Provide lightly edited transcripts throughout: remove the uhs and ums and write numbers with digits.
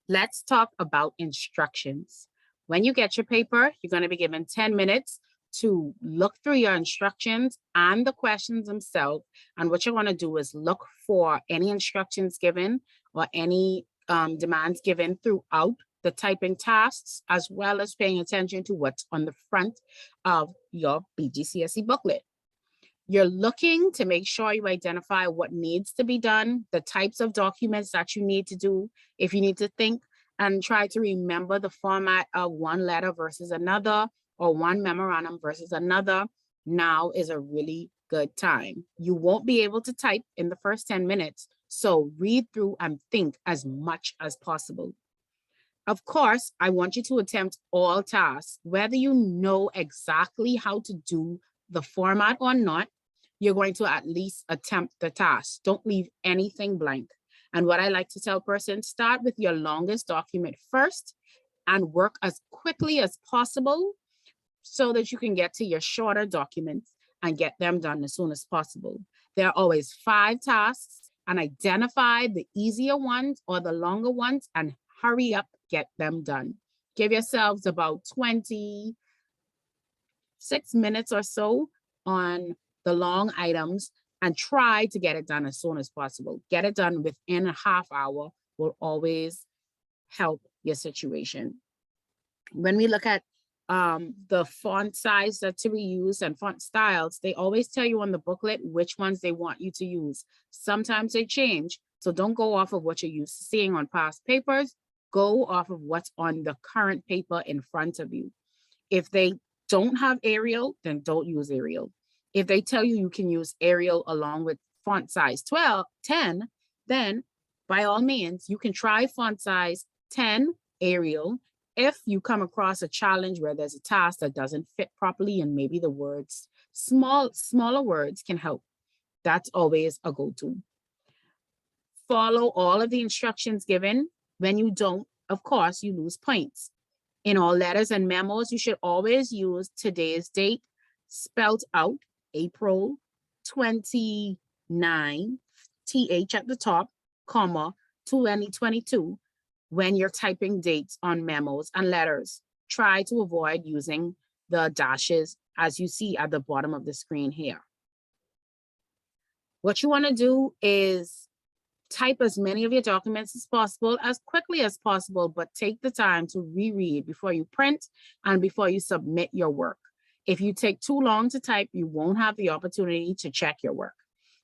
Let's talk about instructions. When you get your paper, you're going to be given 10 minutes to look through your instructions and the questions themselves. And what you want to do is look for any instructions given or any demands given throughout the typing tasks, as well as paying attention to what's on the front of your BGCSE booklet. You're looking to make sure you identify what needs to be done, the types of documents that you need to do. If you need to think and try to remember the format of one letter versus another, or one memorandum versus another, now is a really good time. You won't be able to type in the first 10 minutes, so read through and think as much as possible. Of course, I want you to attempt all tasks, whether you know exactly how to do the format or not. You're going to at least attempt the task. Don't leave anything blank. And what I like to tell persons, start with your longest document first and work as quickly as possible so that you can get to your shorter documents and get them done as soon as possible. There are always 5 tasks, and identify the easier ones or the longer ones and hurry up, get them done. Give yourselves about 26 minutes or so on the long items and try to get it done as soon as possible. Get it done within a half hour will always help your situation. When we look at the font size that to be used and font styles, they always tell you on the booklet which ones they want you to use. Sometimes they change, so don't go off of what you're used to seeing on past papers. Go off of what's on the current paper in front of you. If they don't have Arial, then don't use Arial. If they tell you you can use Arial along with font size 10, then by all means, you can try font size 10 Arial. If you come across a challenge where there's a task that doesn't fit properly and maybe the words, smaller words can help, that's always a go-to. Follow all of the instructions given. When you don't, of course, you lose points. In all letters and memos, you should always use today's date spelled out, April 29, TH at the top, comma, 2022, when you're typing dates on memos and letters. Try to avoid using the dashes as you see at the bottom of the screen here. What you want to do is type as many of your documents as possible, as quickly as possible, but take the time to reread before you print and before you submit your work. If you take too long to type, you won't have the opportunity to check your work.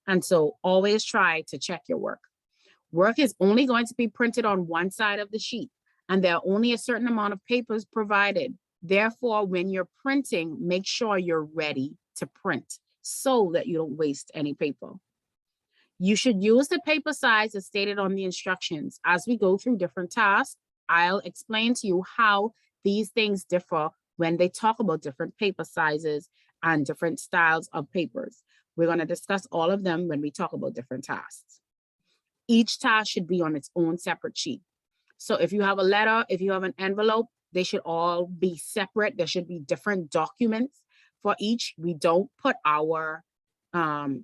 And so always try to check your work. Work is only going to be printed on one side of the sheet, and there are only a certain amount of papers provided. Therefore, when you're printing, make sure you're ready to print so that you don't waste any paper. You should use the paper size as stated on the instructions. As we go through different tasks, I'll explain to you how these things differ when they talk about different paper sizes and different styles of papers. We're going to discuss all of them when we talk about different tasks. Each task should be on its own separate sheet. So if you have a letter, if you have an envelope, they should all be separate. There should be different documents for each. We don't put our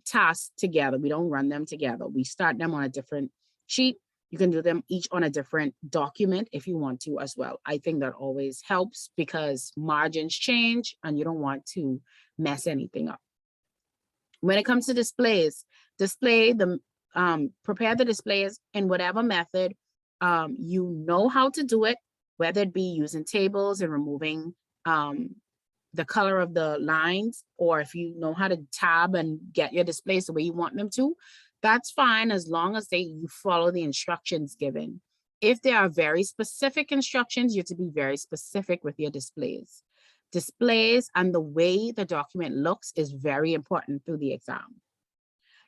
tasks together. We don't run them together. We start them on a different sheet. You can do them each on a different document if you want to as well. I think that always helps because margins change and you don't want to mess anything up. When it comes to displays, prepare the displays in whatever method you know how to do it, whether it be using tables and removing the color of the lines, or if you know how to tab and get your displays the way you want them to, that's fine as long as you follow the instructions given. If there are very specific instructions, you have to be very specific with your displays. Displays and the way the document looks is very important through the exam.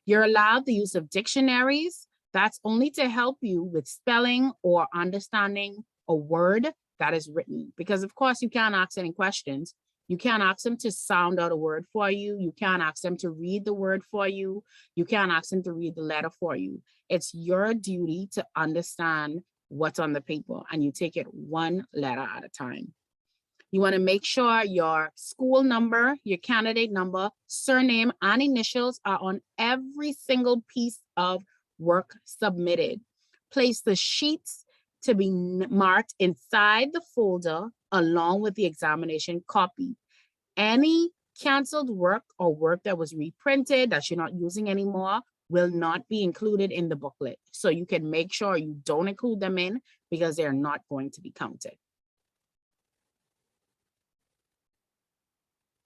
You're allowed the use of dictionaries. That's only to help you with spelling or understanding a word that is written, because of course you can't ask any questions. You can't ask them to sound out a word for you. You can't ask them to read the word for you. You can't ask them to read the letter for you. It's your duty to understand what's on the paper, and you take it one letter at a time. You want to make sure your school number, your candidate number, surname, and initials are on every single piece of work submitted. Place the sheets to be marked inside the folder along with the examination copy. Any canceled work or work that was reprinted that you're not using anymore will not be included in the booklet. So you can make sure you don't include them in because they're not going to be counted.